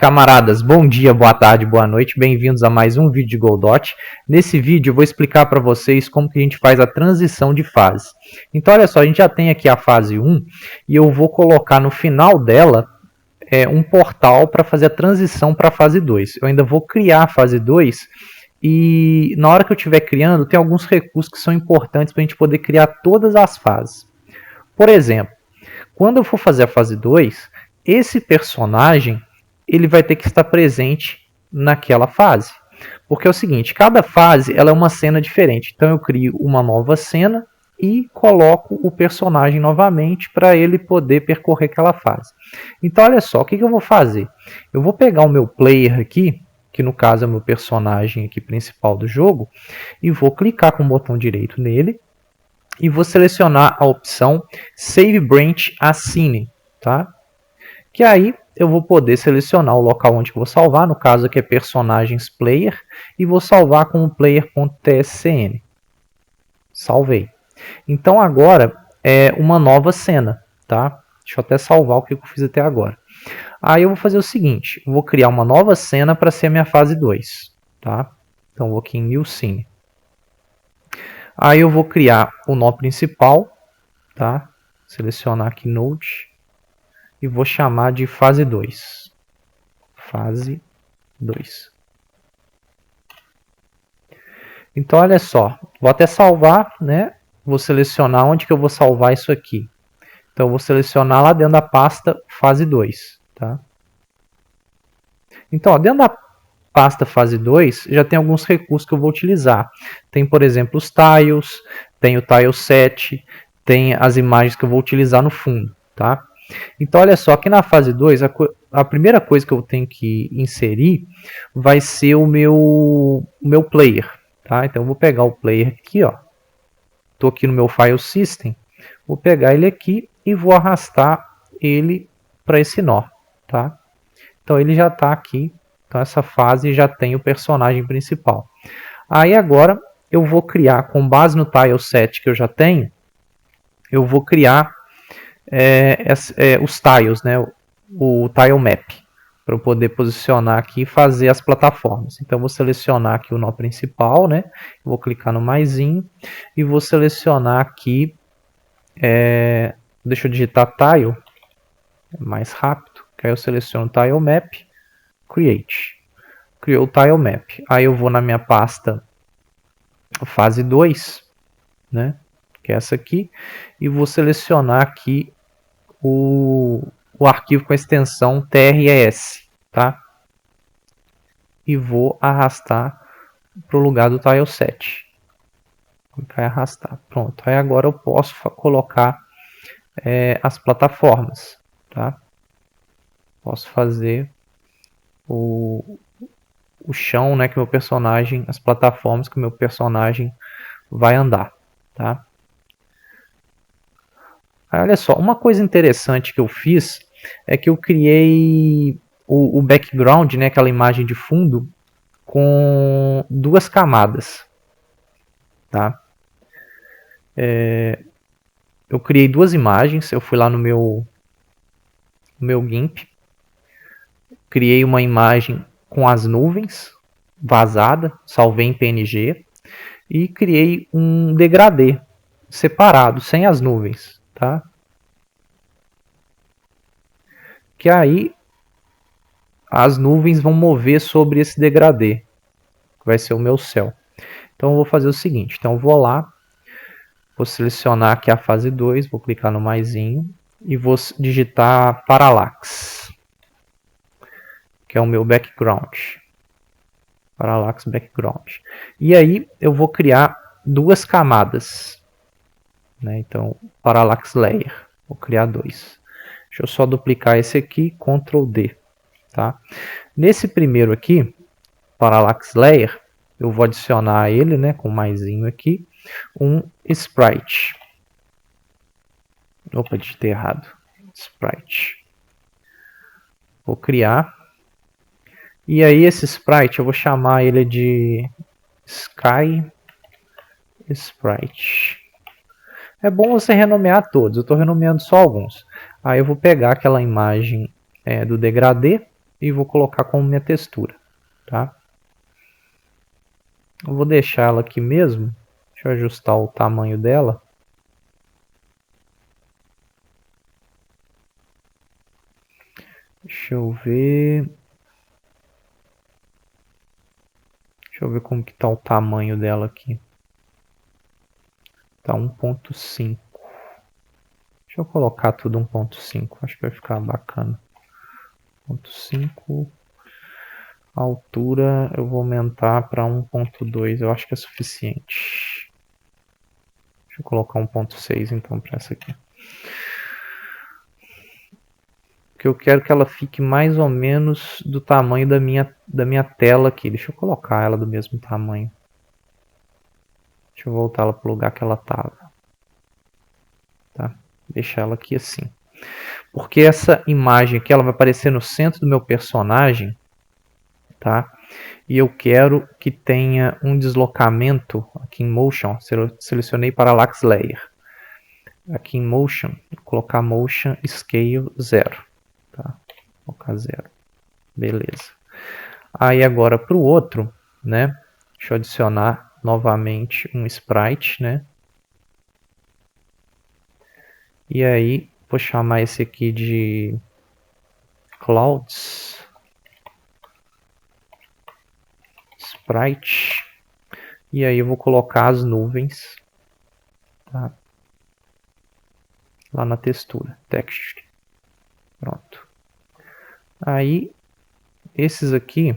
Camaradas, bom dia, boa tarde, boa noite, bem-vindos a mais um vídeo de Godot. Nesse vídeo eu vou explicar para vocês como que a gente faz a transição de fase. Então olha só, a gente já tem aqui a fase 1 e eu vou colocar no final dela um portal para fazer a transição para a fase 2. Eu ainda vou criar a fase 2 e na hora que eu estiver criando tem alguns recursos que são importantes para a gente poder criar todas as fases. Por exemplo, quando eu for fazer a fase 2, esse personagem ele vai ter que estar presente naquela fase. Porque é o seguinte, cada fase ela é uma cena diferente. Então eu crio uma nova cena e coloco o personagem novamente para ele poder percorrer aquela fase. Então olha só, o que eu vou fazer? Eu vou pegar o meu player aqui, que no caso é o meu personagem aqui principal do jogo, e vou clicar com o botão direito nele e vou selecionar a opção Save Branch as Scene, tá? Que aí eu vou poder selecionar o local onde eu vou salvar, no caso aqui é personagens player, e vou salvar como player.tscn. Salvei. Então agora é uma nova cena, tá? Deixa eu até salvar o que eu fiz até agora. Aí eu vou fazer o seguinte, eu vou criar uma nova cena para ser a minha fase 2, tá? Então eu vou aqui em New Scene. Aí eu vou criar o nó principal, tá? Selecionar aqui Node e vou chamar de fase 2. Fase 2. Então olha só, vou até salvar, né? Vou selecionar onde que eu vou salvar isso aqui. Então eu vou selecionar lá dentro da pasta fase 2, tá? Então, ó, dentro da pasta fase 2, já tem alguns recursos que eu vou utilizar. Tem, por exemplo, os tiles, tem o tile set, tem as imagens que eu vou utilizar no fundo, tá? Então, olha só, aqui na fase 2, a primeira coisa que eu tenho que inserir vai ser o meu player, tá? Então, eu vou pegar o player aqui, ó. Estou aqui no meu file system, vou pegar ele aqui e vou arrastar ele para esse nó, tá? Então ele já está aqui, então essa fase já tem o personagem principal. Aí agora eu vou criar, com base no tile set que eu já tenho, eu vou criar os tiles, né? O tile map, para eu poder posicionar aqui e fazer as plataformas. Então eu vou selecionar aqui o nó principal, né? Vou clicar no maisinho e vou selecionar aqui, deixa eu digitar tile, mais rápido, que aí eu seleciono tile map, create. Criou o tile map. Aí eu vou na minha pasta fase 2, né? Que é essa aqui, e vou selecionar aqui o arquivo com a extensão TRES, tá? E vou arrastar para o lugar do tile set. Vai arrastar. Pronto. Aí agora eu posso colocar as plataformas, tá? Posso fazer o chão, né, que meu personagem, as plataformas que o meu personagem vai andar, tá? Aí, olha só, uma coisa interessante que eu fiz é que eu criei o background, né, aquela imagem de fundo, com duas camadas, tá? Eu criei duas imagens, eu fui lá no meu GIMP, criei uma imagem com as nuvens vazada, salvei em PNG e criei um degradê separado, sem as nuvens, tá? Que aí as nuvens vão mover sobre esse degradê, que vai ser o meu céu. Então eu vou fazer o seguinte, então eu vou lá, vou selecionar aqui a fase 2, vou clicar no maisinho e vou digitar Parallax, que é o meu background. Parallax background. E aí eu vou criar duas camadas, né? Então, Parallax layer, vou criar dois. Deixa eu só duplicar esse aqui, Ctrl D, tá? Nesse primeiro aqui, Parallax layer, eu vou adicionar a ele, né, com maisinho aqui, um sprite. Opa, digitei errado. Sprite. Vou criar. E aí esse sprite eu vou chamar ele de Sky Sprite. É bom você renomear todos, eu estou renomeando só alguns. Aí eu vou pegar aquela imagem do degradê, e vou colocar como minha textura, tá? Eu vou deixar ela aqui mesmo. Deixa eu ajustar o tamanho dela. Deixa eu ver. Deixa eu ver como que tá o tamanho dela aqui. Tá 1.5. Deixa eu colocar tudo 1.5. Acho que vai ficar bacana. 1.5. A altura eu vou aumentar para 1.2. Eu acho que é suficiente. Deixa eu colocar 1.6 então para essa aqui. Porque eu quero que ela fique mais ou menos do tamanho da minha tela aqui. Deixa eu colocar ela do mesmo tamanho. Deixa eu voltar ela para o lugar que ela estava. Tá? Deixar ela aqui assim. Porque essa imagem aqui ela vai aparecer no centro do meu personagem. Tá? E eu quero que tenha um deslocamento aqui em Motion. Selecionei Parallax Layer. Aqui em Motion, vou colocar Motion Scale 0. Tá? Vou colocar 0. Beleza. Aí agora para o outro, né? Deixa eu adicionar novamente um sprite, né? E aí vou chamar esse aqui de Clouds Sprite. E aí eu vou colocar as nuvens, tá? Lá na textura, Texture. Pronto. Aí esses aqui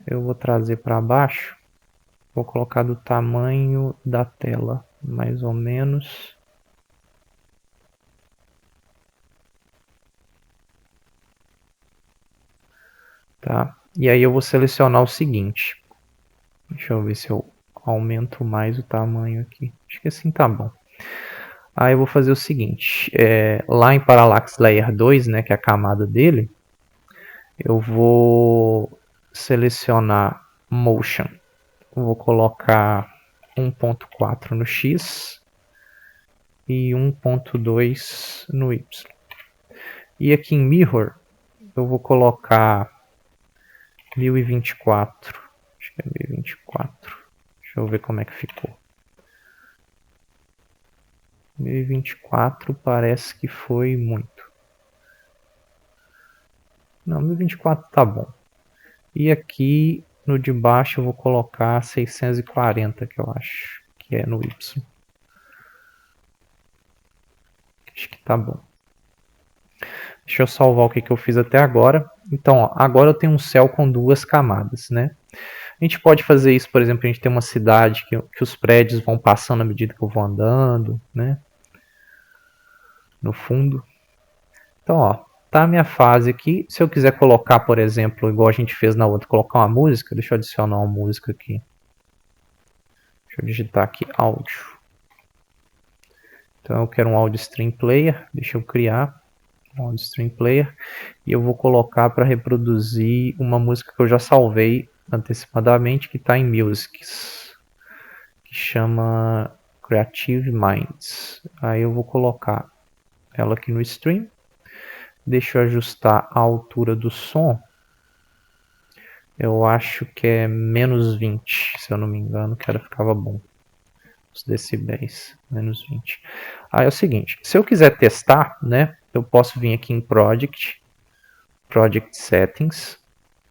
eu vou trazer para baixo. Vou colocar do tamanho da tela, mais ou menos. Tá? E aí eu vou selecionar o seguinte. Deixa eu ver se eu aumento mais o tamanho aqui. Acho que assim tá bom. Aí eu vou fazer o seguinte. Lá em Parallax Layer 2, né, que é a camada dele, eu vou selecionar Motion. Eu vou colocar 1.4 no X e 1.2 no Y. E aqui em Mirror, eu vou colocar 1024. Acho que é 1024. Deixa eu ver como é que ficou. 1024 parece que foi muito. Não, 1024 tá bom. E aqui no de baixo eu vou colocar 640, que eu acho que é no Y. Acho que tá bom. Deixa eu salvar o que eu fiz até agora. Então, ó, agora eu tenho um céu com duas camadas, né? A gente pode fazer isso, por exemplo, a gente tem uma cidade que os prédios vão passando à medida que eu vou andando, né? No fundo. Então, ó, tá a minha fase aqui. Se eu quiser colocar, por exemplo, igual a gente fez na outra, colocar uma música, deixa eu adicionar uma música aqui. Deixa eu digitar aqui áudio. Então eu quero um audio stream player, deixa eu criar um audio stream player e eu vou colocar para reproduzir uma música que eu já salvei antecipadamente, que está em Musics, que chama Creative Minds. Aí eu vou colocar ela aqui no stream. Deixa eu ajustar a altura do som. Eu acho que é menos 20, se eu não me engano, que era ficava bom. Os decibéis, menos 20. Aí é o seguinte, se eu quiser testar, né, eu posso vir aqui em Project Settings,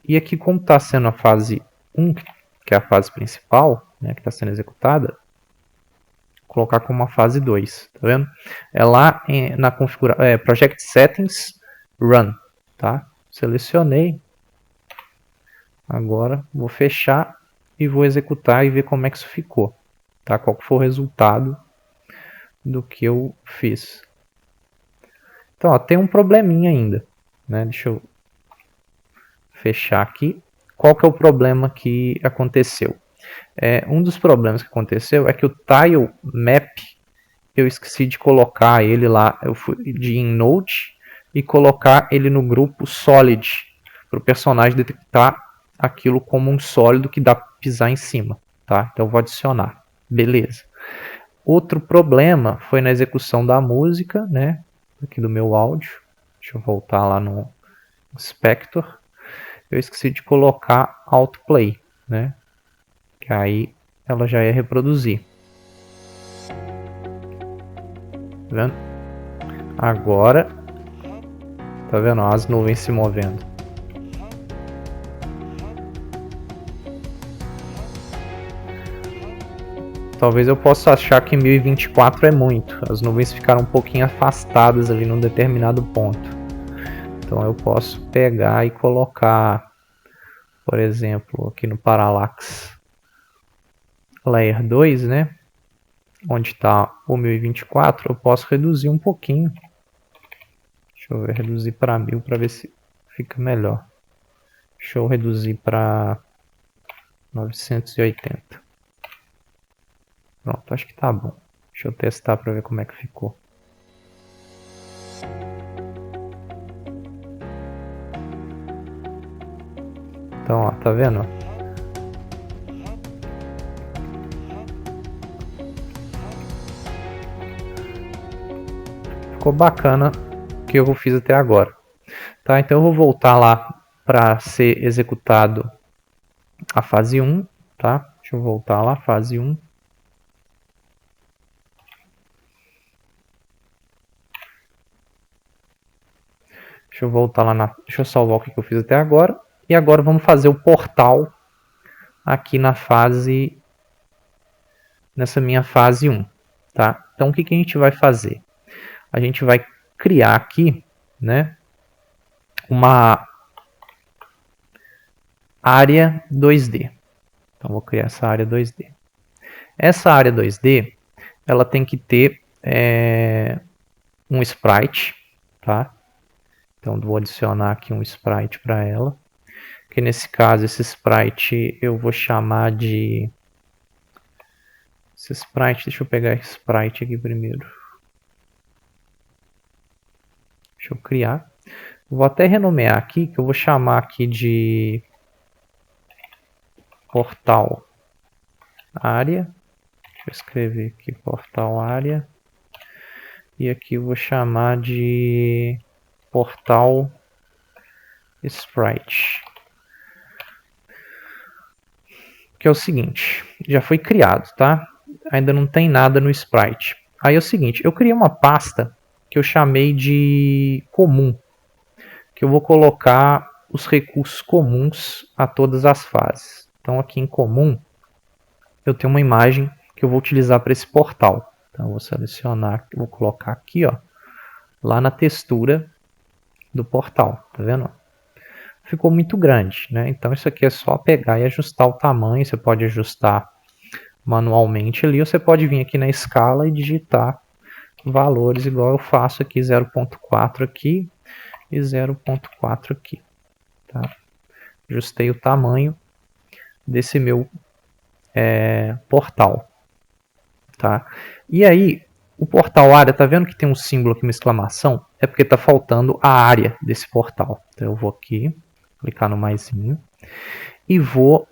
e aqui como está sendo a fase 1, que é a fase principal, né, que está sendo executada, colocar como a fase 2, tá vendo? É lá na configuração, Project Settings, Run, tá? Selecionei, agora vou fechar e vou executar e ver como é que isso ficou, tá? Qual que foi o resultado do que eu fiz. Então, ó, tem um probleminha ainda, né? Deixa eu fechar aqui. Qual que é o problema que aconteceu? Um dos problemas que aconteceu é que o Tile Map, eu esqueci de colocar ele lá, eu fui de InNode e colocar ele no grupo Solid, para o personagem detectar aquilo como um sólido que dá para pisar em cima, tá? Então eu vou adicionar, beleza. Outro problema foi na execução da música, né? Aqui do meu áudio. Deixa eu voltar lá no Inspector, eu esqueci de colocar Autoplay, né? Que aí ela já ia reproduzir. Tá vendo? Agora, tá vendo as nuvens se movendo. Talvez eu possa achar que 1024 é muito. As nuvens ficaram um pouquinho afastadas ali num determinado ponto. Então eu posso pegar e colocar, por exemplo, aqui no Parallax Layer 2, né? Onde está o 1024, eu posso reduzir um pouquinho. Deixa eu ver, reduzir para 1000 para ver se fica melhor. Deixa eu reduzir para 980. Pronto, acho que tá bom. Deixa eu testar para ver como é que ficou. Então, ó, tá vendo? Ficou bacana o que eu fiz até agora. Tá, então eu vou voltar lá para ser executado a fase 1, tá? Deixa eu voltar lá, fase 1. Deixa eu voltar lá deixa eu salvar o que eu fiz até agora. E agora vamos fazer o portal aqui nessa minha fase 1, tá? Então o que a gente vai fazer? A gente vai criar aqui, né, uma área 2D. Então vou criar essa área 2D. Essa área 2D, ela tem que ter um sprite, tá? Então vou adicionar aqui um sprite para ela. Que nesse caso, esse sprite eu vou chamar de... Esse sprite, deixa eu pegar esse sprite aqui primeiro. Deixa eu criar. Vou até renomear aqui, que eu vou chamar aqui de portal área. Deixa eu escrever aqui portal área. E aqui eu vou chamar de portal sprite. Que é o seguinte, já foi criado, tá? Ainda não tem nada no sprite. Aí é o seguinte, eu criei uma pasta que eu chamei de comum, que eu vou colocar os recursos comuns a todas as fases. Então aqui em comum, eu tenho uma imagem que eu vou utilizar para esse portal. Então eu vou selecionar, vou colocar aqui, ó, lá na textura do portal, tá vendo? Ficou muito grande, né? Então isso aqui é só pegar e ajustar o tamanho, você pode ajustar manualmente ali, ou você pode vir aqui na escala e digitar valores igual eu faço aqui, 0.4 aqui e 0.4 aqui, tá? Ajustei o tamanho desse meu portal, tá? E aí, o portal área, tá vendo que tem um símbolo aqui, uma exclamação? É porque tá faltando a área desse portal. Então eu vou aqui, clicar no maisinho e vou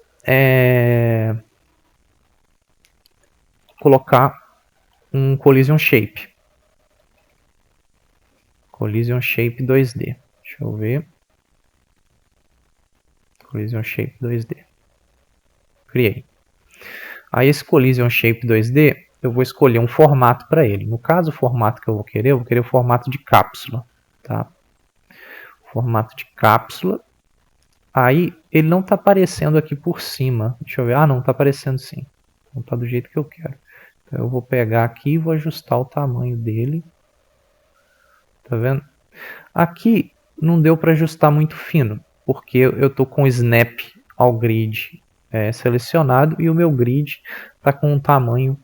colocar um Collision Shape. Collision Shape 2D. Deixa eu ver. Collision Shape 2D. Criei. Aí esse Collision Shape 2D, eu vou escolher um formato para ele. No caso, o formato que eu vou querer o formato de cápsula. Tá? Formato de cápsula. Aí, ele não está aparecendo aqui por cima. Deixa eu ver. Ah, não, está aparecendo sim. Então está do jeito que eu quero. Então eu vou pegar aqui e vou ajustar o tamanho dele. Tá vendo? Aqui não deu para ajustar muito fino, porque eu estou com o snap ao grid selecionado e o meu grid está com um tamanho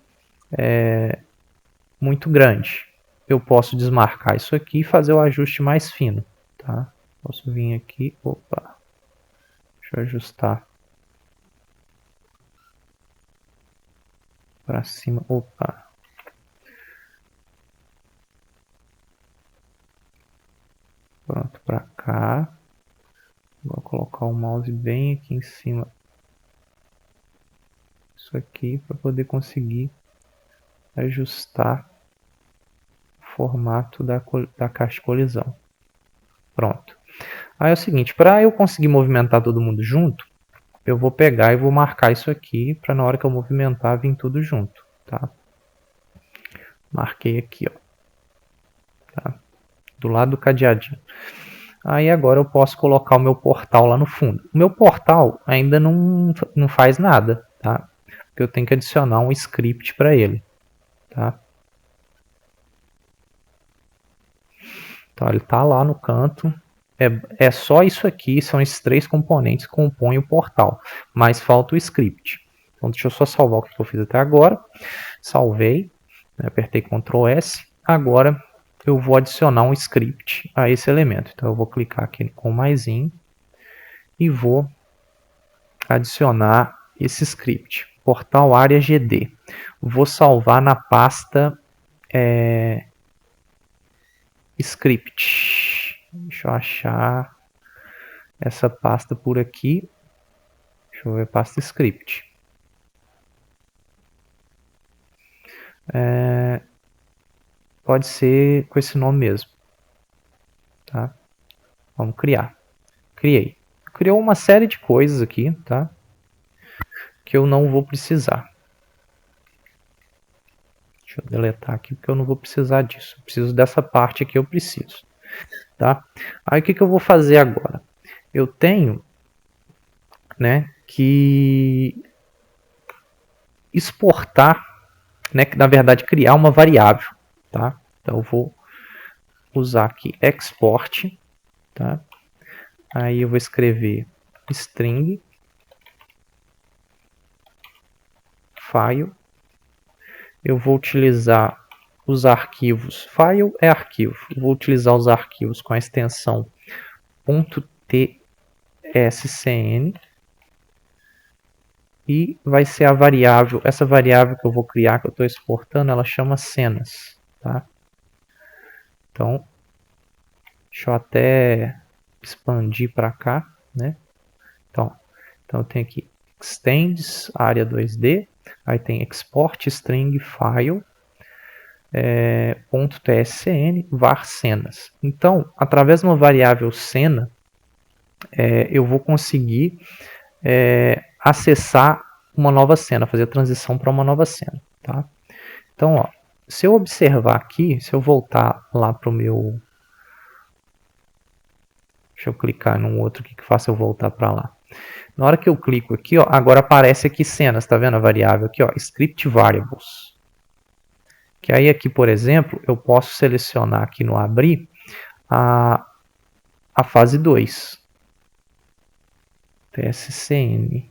muito grande. Eu posso desmarcar isso aqui e fazer o ajuste mais fino. Tá? Posso vir aqui, opa, deixa eu ajustar para cima, opa. Pronto, para cá. Vou colocar o mouse bem aqui em cima. Isso aqui para poder conseguir ajustar o formato da caixa de colisão. Pronto. Aí é o seguinte, para eu conseguir movimentar todo mundo junto, eu vou pegar e vou marcar isso aqui para na hora que eu movimentar vir tudo junto, tá? Marquei aqui, ó, tá? Do lado do cadeadinho. Aí agora eu posso colocar o meu portal lá no fundo. O meu portal ainda não faz nada, tá? Porque eu tenho que adicionar um script para ele, tá? Então ele está lá no canto. É só isso aqui, são esses 3 componentes que compõem o portal, mas falta o script. Então deixa eu só salvar o que eu fiz até agora. Salvei, né, apertei Ctrl S. Agora eu vou adicionar um script a esse elemento. Então eu vou clicar aqui com maisinho e vou adicionar esse script. Portal área GD. Vou salvar na pasta script. Deixa eu achar essa pasta por aqui. Deixa eu ver, pasta script. Pode ser com esse nome mesmo. Tá? Vamos criar. Criei. Criou uma série de coisas aqui, tá? Que eu não vou precisar. Deixa eu deletar aqui porque eu não vou precisar disso. Eu preciso dessa parte aqui, eu preciso. Tá? Aí o que eu vou fazer agora? Eu tenho, né, que exportar, né, que na verdade criar uma variável, tá? Então eu vou usar aqui export, tá? Aí eu vou escrever string file. Eu vou utilizar os arquivos, file é arquivo, eu vou utilizar os arquivos com a extensão .tscn e vai ser a variável, essa variável que eu vou criar, que eu estou exportando, ela chama cenas, tá? Então, deixa eu até expandir para cá, né? Então eu tenho aqui extends área 2D, aí tem export string file .tscn var cenas. Então, através de uma variável cena, eu vou conseguir acessar uma nova cena, fazer a transição para uma nova cena, tá? Então, ó, se eu observar aqui, se eu voltar lá para o meu... Deixa eu clicar num outro aqui que faça eu voltar para lá. Na hora que eu clico aqui, ó, agora aparece aqui cenas, tá vendo a variável aqui, ó, script variables. Que aí aqui, por exemplo, eu posso selecionar aqui no abrir a fase 2. TSCN.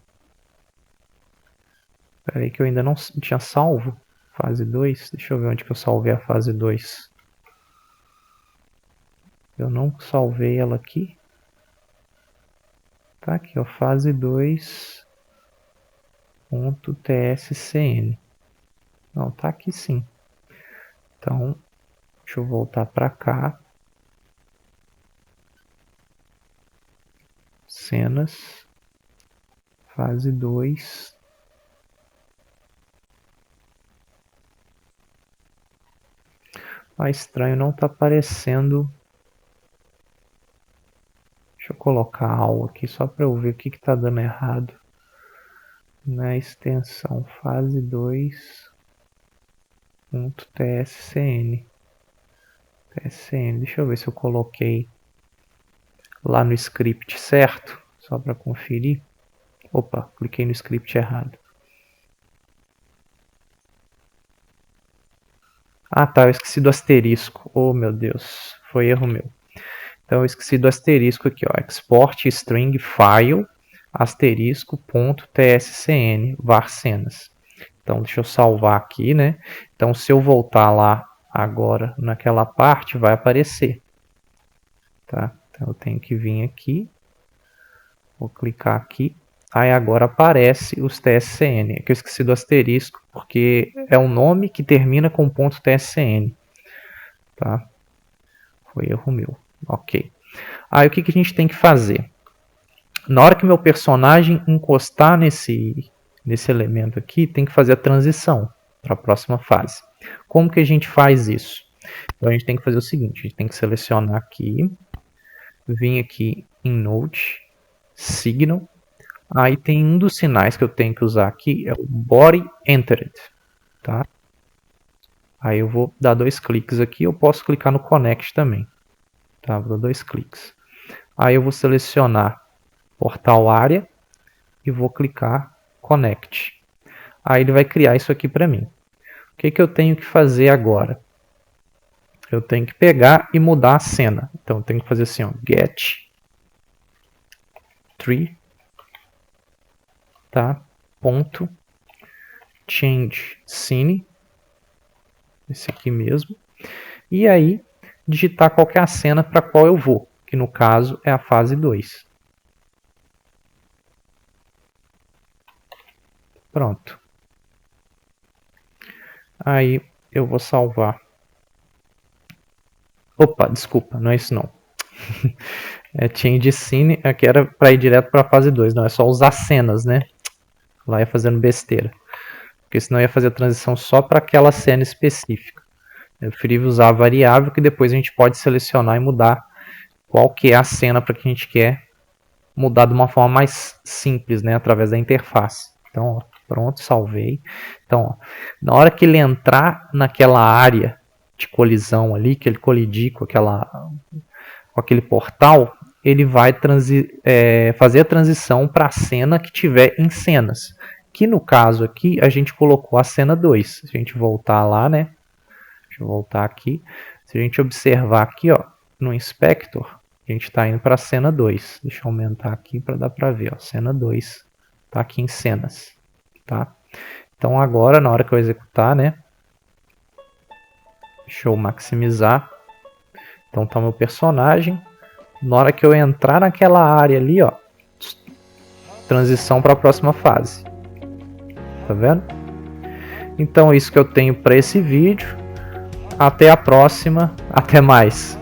Espera aí que eu ainda não tinha salvo. Fase 2. Deixa eu ver onde que eu salvei a fase 2. Eu não salvei ela aqui. Tá aqui, ó, fase 2.tscn. Não, tá aqui sim. Então, deixa eu voltar para cá. Cenas. Fase 2. Ah, estranho, não está aparecendo. Deixa eu colocar algo aqui só para eu ver o que está dando errado. Na extensão fase 2.tscn. Deixa eu ver se eu coloquei lá no script certo, só para conferir. Opa, cliquei no script errado. Ah tá, eu esqueci do asterisco. Oh meu Deus, foi erro meu. Então eu esqueci do asterisco aqui, ó. Export string file asterisco.tscn var cenas. Então deixa eu salvar aqui, né? Então se eu voltar lá agora naquela parte, vai aparecer. Tá? Então eu tenho que vir aqui. Vou clicar aqui. Aí agora aparece os TSCN. É que eu esqueci do asterisco, porque é um nome que termina com .tscn. Tá? Foi erro meu. Ok. Aí o que a gente tem que fazer? Na hora que meu personagem encostar nesse elemento aqui, tem que fazer a transição para a próxima fase. Como que a gente faz isso? Então a gente tem que fazer o seguinte, a gente tem que selecionar aqui, vir aqui InNode, Signal. Aí tem um dos sinais que eu tenho que usar aqui, é o Body Entered, tá? Aí eu vou dar 2 cliques aqui, eu posso clicar no Connect também, tá? Vou dar 2 cliques. Aí eu vou selecionar Portal Área e vou clicar Connect. Aí ele vai criar isso aqui para mim. O que eu tenho que fazer agora? Eu tenho que pegar e mudar a cena. Então eu tenho que fazer assim, ó, get tree, tá? Ponto change scene, esse aqui mesmo. E aí digitar qual que é a cena para qual eu vou, que no caso é a fase 2. Pronto. Aí eu vou salvar. Opa, desculpa, não é isso não. É change scene, aqui era para ir direto para a fase 2, não é só usar cenas, né? Lá ia fazendo besteira. Porque senão ia fazer a transição só para aquela cena específica. Eu preferi usar a variável que depois a gente pode selecionar e mudar qual que é a cena para que a gente quer mudar de uma forma mais simples, né? Através da interface. Então, ó, pronto, salvei. Então, ó, na hora que ele entrar naquela área de colisão ali, que ele colidir com aquele portal, ele vai fazer a transição para a cena que tiver em cenas. Que no caso aqui, a gente colocou a cena 2. Se a gente voltar lá, né? Deixa eu voltar aqui. Se a gente observar aqui, ó, no Inspector, a gente está indo para a cena 2. Deixa eu aumentar aqui para dar para ver. Ó, cena 2 está aqui em cenas. Tá? Então agora, na hora que eu executar, né? Deixa eu maximizar. Então tá o meu personagem. Na hora que eu entrar naquela área ali, ó, transição para a próxima fase. Tá vendo? Então é isso que eu tenho para esse vídeo. Até a próxima. Até mais.